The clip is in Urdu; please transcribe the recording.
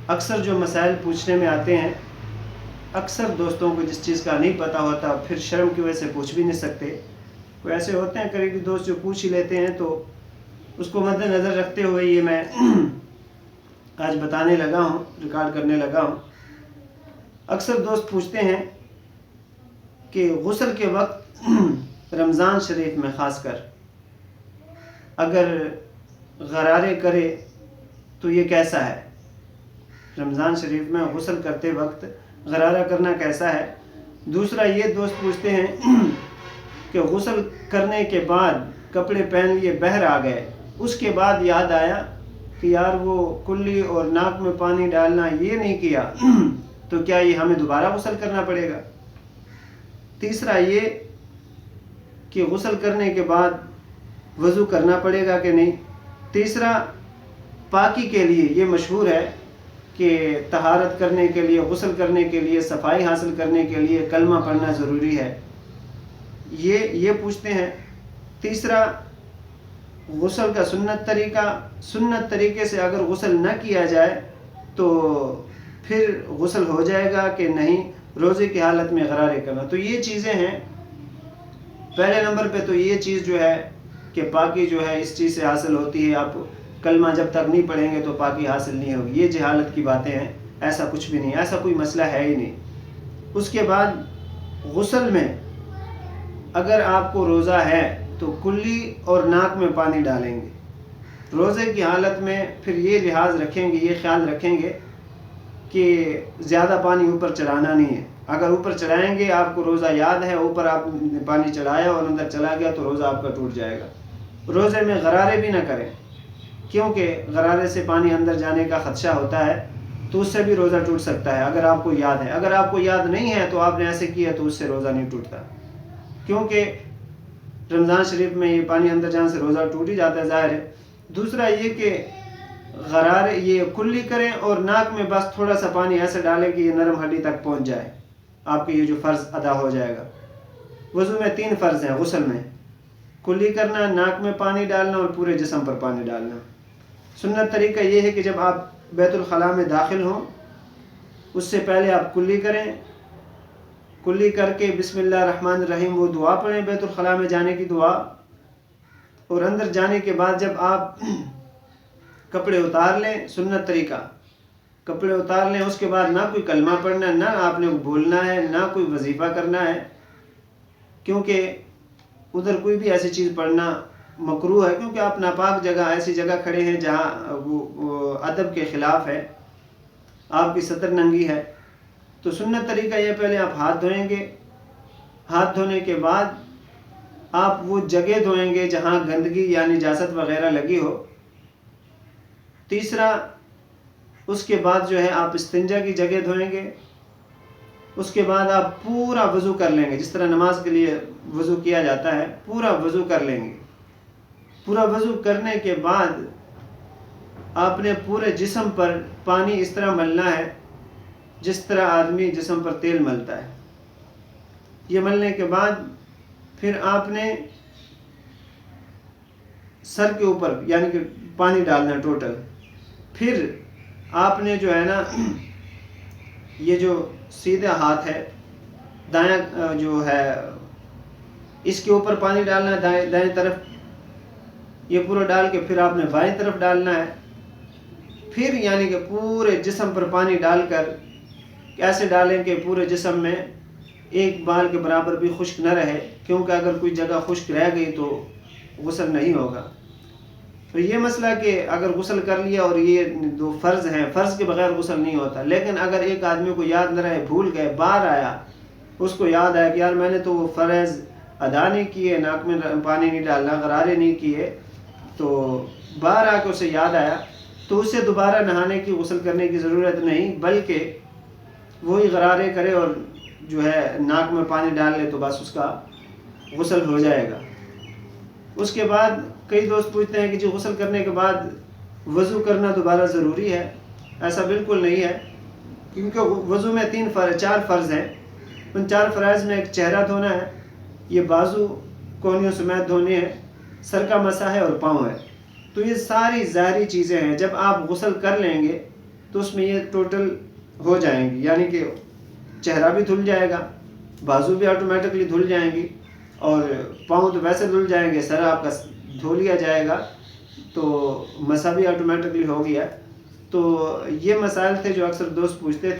اکثر جو مسائل پوچھنے میں آتے ہیں، اکثر دوستوں کو جس چیز کا نہیں پتہ ہوتا پھر شرم کی وجہ سے پوچھ بھی نہیں سکتے. کوئی ایسے ہوتے ہیں قریبی دوست جو پوچھ ہی لیتے ہیں، تو اس کو مد نظر رکھتے ہوئے یہ میں آج بتانے لگا ہوں، ریکارڈ کرنے لگا ہوں. اکثر دوست پوچھتے ہیں کہ غسل کے وقت رمضان شریف میں خاص کر اگر غرارے کرے تو یہ کیسا ہے؟ رمضان شریف میں غسل کرتے وقت غرارہ کرنا کیسا ہے؟ دوسرا یہ دوست پوچھتے ہیں کہ غسل کرنے کے بعد کپڑے پہن لیے باہر آ گئے، اس کے بعد یاد آیا کہ یار وہ کلی اور ناک میں پانی ڈالنا یہ نہیں کیا، تو کیا یہ ہمیں دوبارہ غسل کرنا پڑے گا؟ تیسرا یہ کہ غسل کرنے کے بعد وضو کرنا پڑے گا کہ نہیں؟ تیسرا پاکی کے لیے یہ مشہور ہے کہ طہارت کرنے کے لیے، غسل کرنے کے لیے، صفائی حاصل کرنے کے لیے کلمہ پڑھنا ضروری ہے، یہ پوچھتے ہیں. تیسرا غسل کا سنت طریقے سے اگر غسل نہ کیا جائے تو پھر غسل ہو جائے گا کہ نہیں، روزے کی حالت میں غرارے کرنا. تو یہ چیزیں ہیں. پہلے نمبر پہ تو یہ چیز جو ہے کہ پاکی جو ہے اس چیز سے حاصل ہوتی ہے. آپ کلمہ جب تک نہیں پڑھیں گے تو پاکی حاصل نہیں ہوگی. یہ جہالت کی باتیں ہیں، ایسا کچھ بھی نہیں، ایسا کوئی مسئلہ ہے ہی نہیں. اس کے بعد غسل میں اگر آپ کو روزہ ہے تو کلی اور ناک میں پانی ڈالیں گے. روزے کی حالت میں پھر یہ لحاظ رکھیں گے، یہ خیال رکھیں گے کہ زیادہ پانی اوپر چڑھانا نہیں ہے. اگر اوپر چڑھائیں گے، آپ کو روزہ یاد ہے، اوپر آپ نے پانی چڑھایا اور اندر چلا گیا تو روزہ آپ کا ٹوٹ جائے گا. روزے میں غرارے بھی نہ کریں، کیونکہ غرارے سے پانی اندر جانے کا خدشہ ہوتا ہے، تو اس سے بھی روزہ ٹوٹ سکتا ہے اگر آپ کو یاد ہے. اگر آپ کو یاد نہیں ہے تو آپ نے ایسے کیا تو اس سے روزہ نہیں ٹوٹتا، کیونکہ رمضان شریف میں یہ پانی اندر جانے سے روزہ ٹوٹ ہی جاتا ہے، ظاہر ہے. دوسرا یہ کہ غرارے یہ کلی کریں اور ناک میں بس تھوڑا سا پانی ایسے ڈالیں کہ یہ نرم ہڈی تک پہنچ جائے، آپ کے یہ جو فرض ادا ہو جائے گا. وضو میں 3 فرض ہیں غسل میں: کلی کرنا، ناک میں پانی ڈالنا اور پورے جسم پر پانی ڈالنا. سنت طریقہ یہ ہے کہ جب آپ بیت الخلاء میں داخل ہوں اس سے پہلے آپ کلی کریں. کلی کر کے بسم اللہ الرحمن الرحیم وہ دعا پڑھیں، بیت الخلاء میں جانے کی دعا. اور اندر جانے کے بعد جب آپ کپڑے اتار لیں، سنت طریقہ کپڑے اتار لیں، اس کے بعد نہ کوئی کلمہ پڑھنا، نہ آپ نے بولنا ہے، نہ کوئی وظیفہ کرنا ہے، کیونکہ ادھر کوئی بھی ایسی چیز پڑھنا مکروہ ہے، کیونکہ آپ ناپاک جگہ، ایسی جگہ کھڑے ہیں جہاں وہ ادب کے خلاف ہے، آپ کی سطر ننگی ہے. تو سنت طریقہ یہ پہلے آپ ہاتھ دھوئیں گے. ہاتھ دھونے کے بعد آپ وہ جگہ دھوئیں گے جہاں گندگی یا نجاست وغیرہ لگی ہو. تیسرا اس کے بعد جو ہے آپ استنجا کی جگہ دھوئیں گے. اس کے بعد آپ پورا وضو کر لیں گے، جس طرح نماز کے لیے وضو کیا جاتا ہے پورا وضو کر لیں گے. پورا وضو کرنے کے بعد آپ نے پورے جسم پر پانی اس طرح ملنا ہے جس طرح آدمی جسم پر تیل ملتا ہے. یہ ملنے کے بعد پھر آپ نے سر کے اوپر یعنی کہ پانی ڈالنا ٹوٹل. پھر آپ نے جو ہے نا یہ جو سیدھا ہاتھ ہے، دایاں جو ہے، اس کے اوپر پانی ڈالنا ہے دائیں طرف، یہ پورا ڈال کے پھر آپ نے بائیں طرف ڈالنا ہے. پھر یعنی کہ پورے جسم پر پانی ڈال کر ایسے ڈالیں کہ پورے جسم میں ایک بال کے برابر بھی خشک نہ رہے، کیونکہ اگر کوئی جگہ خشک رہ گئی تو غسل نہیں ہوگا. تو یہ مسئلہ کہ اگر غسل کر لیا اور یہ 2 فرض ہیں، فرض کے بغیر غسل نہیں ہوتا. لیکن اگر ایک آدمی کو یاد نہ رہے، بھول گئے، باہر آیا، اس کو یاد آیا کہ یار میں نے تو وہ فرض ادا نہیں کیے، ناک میں پانی نہیں ڈالنا، غرارے نہیں کیے، تو باہر آ کے اسے یاد آیا، تو اسے دوبارہ نہانے کی، غسل کرنے کی ضرورت نہیں، بلکہ وہی غرارے کرے اور جو ہے ناک میں پانی ڈال لے تو بس اس کا غسل ہو جائے گا. اس کے بعد کئی دوست پوچھتے ہیں کہ جی غسل کرنے کے بعد وضو کرنا دوبارہ ضروری ہے. ایسا بالکل نہیں ہے، کیونکہ وضو میں 4 فرض ہیں. ان 4 فرائض میں ایک چہرہ دھونا ہے، یہ بازو کونیوں سمیت دھونے ہیں، سر کا مسح ہے اور پاؤں ہے. تو یہ ساری ظاہری چیزیں ہیں. جب آپ غسل کر لیں گے تو اس میں یہ ٹوٹل ہو جائیں گی، یعنی کہ چہرہ بھی دھل جائے گا، بازو بھی آٹومیٹکلی دھل جائیں گی، اور پاؤں تو ویسے دھل جائیں گے، سر آپ کا دھو لیا جائے گا، تو مسا بھی آٹومیٹکلی ہو گیا۔ تو یہ مسائل تھے جو اکثر دوست پوچھتے تھے۔